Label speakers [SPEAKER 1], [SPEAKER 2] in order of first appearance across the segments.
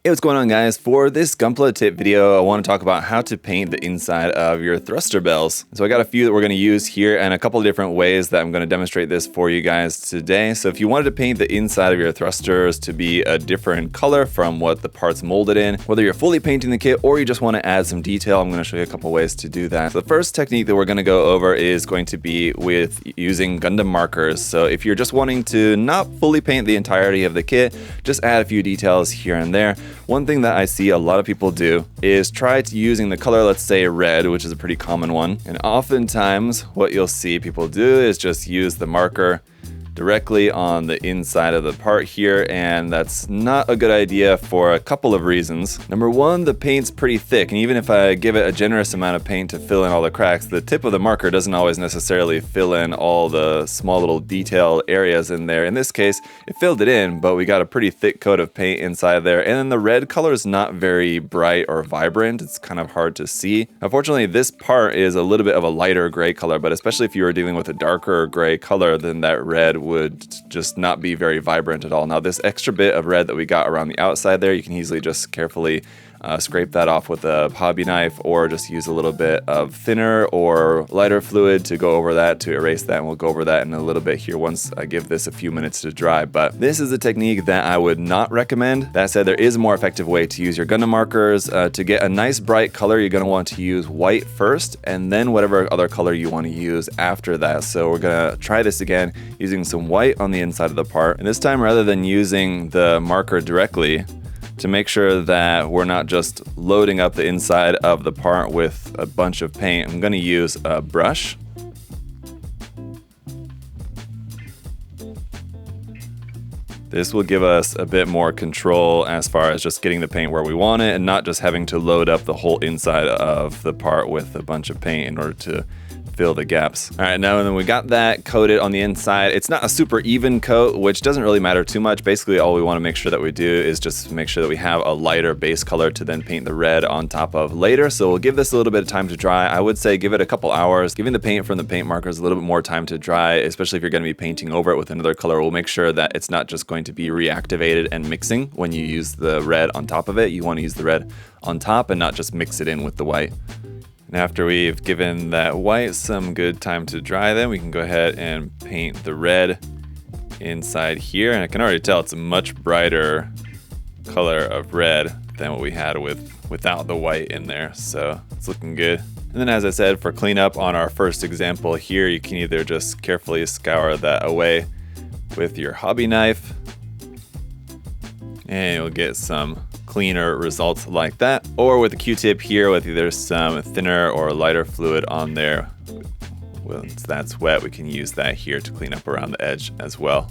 [SPEAKER 1] Hey, what's going on, guys? For this Gunpla tip video, I want to talk about how to paint the inside of your thruster bells. So I got a few that we're going to use here and a couple of different ways that I'm going to demonstrate this for you guys today. So if you wanted to paint the inside of your thrusters to be a different color from what the part's molded in, whether you're fully painting the kit or you just want to add some detail, I'm going to show you a couple ways to do that. So the first technique that we're going to go over is going to be with using Gundam markers. So if you're just wanting to not fully paint the entirety of the kit, just add a few details here and there. One thing that I see a lot of people do is try to using the color, let's say red, which is a pretty common one. And oftentimes what you'll see people do is just use the marker directly on the inside of the part here, and that's not a good idea for a couple of reasons. Number one, the paint's pretty thick, and even if I give it a generous amount of paint to fill in all the cracks, the tip of the marker doesn't always necessarily fill in all the small little detail areas in there. In this case, it filled it in, but we got a pretty thick coat of paint inside there, and then the red color is not very bright or vibrant. It's kind of hard to see. Unfortunately, this part is a little bit of a lighter gray color, but especially if you were dealing with a darker gray color, then that red would just not be very vibrant at all. Now this extra bit of red that we got around the outside there, you can easily just carefully scrape that off with a hobby knife, or just use a little bit of thinner or lighter fluid to go over that, to erase that, and we'll go over that in a little bit here once I give this a few minutes to dry. But this is a technique that I would not recommend. That said, there is a more effective way to use your Gundam markers. To get a nice bright color, you're going to want to use white first, and then whatever other color you want to use after that. So we're going to try this again using some white on the inside of the part, and this time rather than using the marker directly, to make sure that we're not just loading up the inside of the part with a bunch of paint, I'm going to use a brush. This will give us a bit more control as far as just getting the paint where we want it and not just having to load up the whole inside of the part with a bunch of paint in order to fill the gaps. All right, now then we got that coated on the inside. It's not a super even coat, which doesn't really matter too much. Basically, all we want to make sure that we do is just make sure that we have a lighter base color to then paint the red on top of later. So we'll give this a little bit of time to dry. I would say give it a couple hours. Giving the paint from the paint markers a little bit more time to dry, especially if you're going to be painting over it with another color, will make sure that it's not just going to be reactivated and mixing when you use the red on top of it. You want to use the red on top and not just mix it in with the white. And after we've given that white some good time to dry, then we can go ahead and paint the red inside here. And I can already tell it's a much brighter color of red than what we had without the white in there. So it's looking good. And then, as I said, for cleanup on our first example here, you can either just carefully scour that away with your hobby knife, and you'll get some cleaner results like that, or with a Q-tip here with either some thinner or lighter fluid on there. Once that's wet, we can use that here to clean up around the edge as well.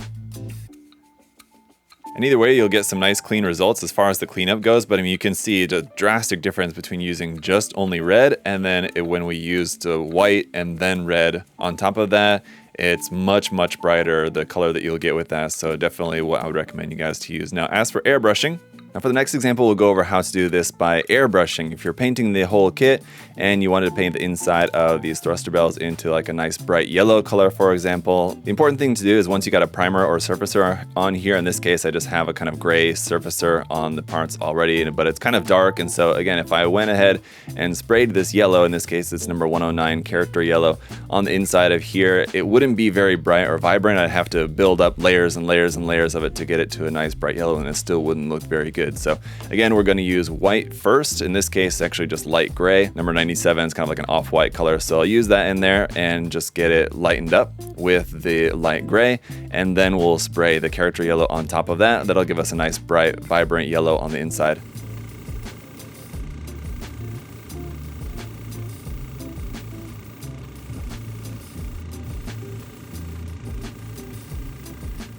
[SPEAKER 1] And either way, you'll get some nice clean results as far as the cleanup goes, but I mean, you can see a drastic difference between using just only red and then when we used white and then red on top of that. It's much brighter, the color that you'll get with that. So definitely what I would recommend you guys to use. Now, as for airbrushing, now for the next example, we'll go over how to do this by airbrushing. If you're painting the whole kit and you wanted to paint the inside of these thruster bells into like a nice bright yellow color, for example, the important thing to do is once you got a primer or surfacer on here, in this case, I just have a kind of gray surfacer on the parts already, but it's kind of dark. And so again, if I went ahead and sprayed this yellow, in this case, it's number 109 character yellow on the inside of here, it wouldn't be very bright or vibrant. I'd have to build up layers and layers and layers of it to get it to a nice bright yellow, and it still wouldn't look very good. So again, we're going to use white first. In this case, actually just light gray. Number 97 is kind of like an off-white color. So I'll use that in there and just get it lightened up with the light gray. And then we'll spray the character yellow on top of that. That'll give us a nice bright, vibrant yellow on the inside.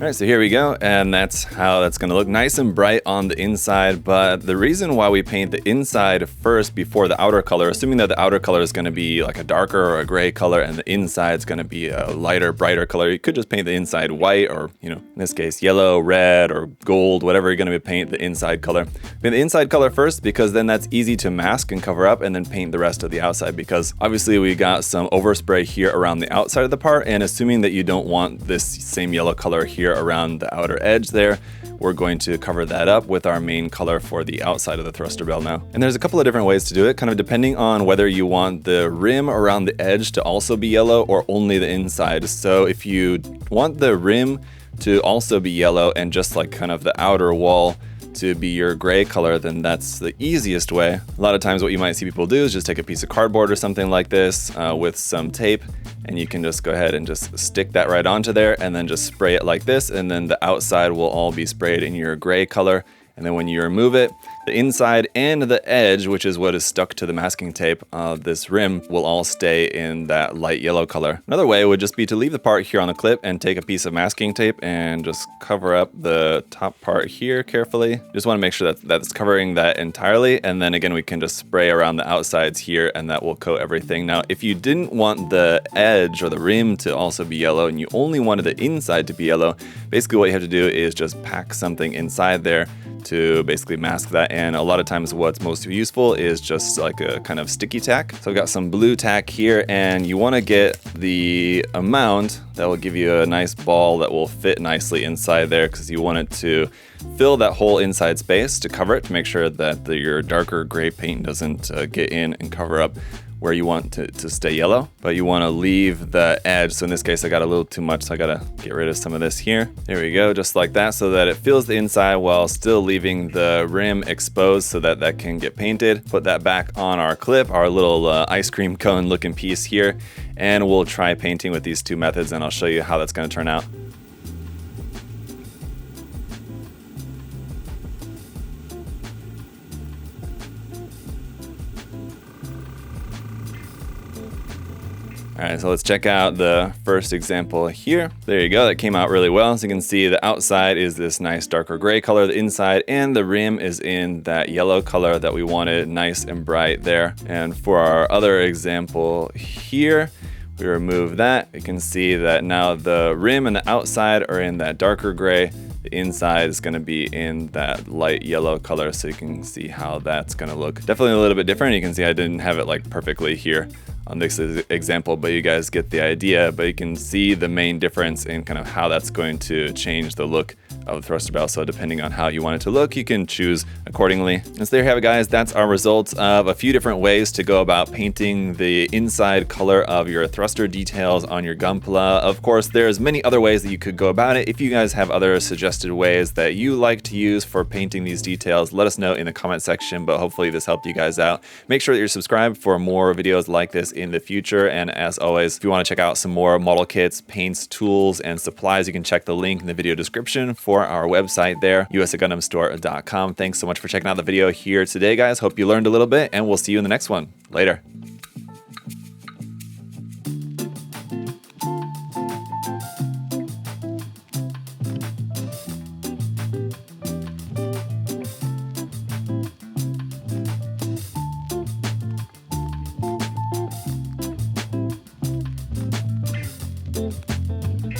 [SPEAKER 1] All right, so here we go, and that's how that's going to look, nice and bright on the inside. But the reason why we paint the inside first before the outer color, assuming that the outer color is going to be like a darker or a gray color and the inside is going to be a lighter, brighter color, you could just paint the inside white, or in this case, yellow, red, or gold, whatever you're going to paint the inside color. Paint the inside color first, because then that's easy to mask and cover up, and then paint the rest of the outside, because obviously we got some overspray here around the outside of the part, and assuming that you don't want this same yellow color here around the outer edge there. We're going to cover that up with our main color for the outside of the thruster bell now. And there's a couple of different ways to do it, kind of depending on whether you want the rim around the edge to also be yellow or only the inside. So if you want the rim to also be yellow and just like kind of the outer wall to be your gray color, then that's the easiest way. A lot of times what you might see people do is just take a piece of cardboard or something like this with some tape, and you can just go ahead and just stick that right onto there and then just spray it like this, and then the outside will all be sprayed in your gray color. And then when you remove it, the inside and the edge, which is what is stuck to the masking tape of this rim, will all stay in that light yellow color. Another way would just be to leave the part here on the clip and take a piece of masking tape and just cover up the top part here carefully. Just want to make sure that that's covering that entirely. And then again, we can just spray around the outsides here and that will coat everything. Now, if you didn't want the edge or the rim to also be yellow and you only wanted the inside to be yellow, basically what you have to do is just pack something inside there to basically mask that. And a lot of times what's most useful is just like a kind of sticky tack. So I've got some blue tack here, and you want to get the amount that will give you a nice ball that will fit nicely inside there, because you want it to fill that whole inside space to cover it, to make sure that your darker gray paint doesn't get in and cover up where you want to stay yellow, but you want to leave the edge. So in this case, I got a little too much, so I gotta get rid of some of this here. There we go, just like that, so that it fills the inside while still leaving the rim exposed so that that can get painted. Put that back on our clip, our little ice cream cone looking piece here, and we'll try painting with these two methods, and I'll show you how that's gonna turn out. All right, so let's check out the first example here. There you go, that came out really well. So you can see the outside is this nice darker gray color, the inside and the rim is in that yellow color that we wanted, nice and bright there. And for our other example here, we remove that. You can see that now the rim and the outside are in that darker gray. The inside is going to be in that light yellow color, so you can see how that's going to look. Definitely a little bit different. You can see I didn't have it like perfectly here on this example, but you guys get the idea. But you can see the main difference in kind of how that's going to change the look of the thruster bell. So depending on how you want it to look, you can choose accordingly. And so there you have it, guys. That's our results of a few different ways to go about painting the inside color of your thruster details on your Gunpla. Of course, there's many other ways that you could go about it. If you guys have other suggested ways that you like to use for painting these details, let us know in the comment section, but hopefully this helped you guys out. Make sure that you're subscribed for more videos like this in the future. And as always, if you want to check out some more model kits, paints, tools, and supplies, you can check the link in the video description for our website there, usagundamstore.com. Thanks so much for checking out the video here today, guys. Hope you learned a little bit, and we'll see you in the next one. Later.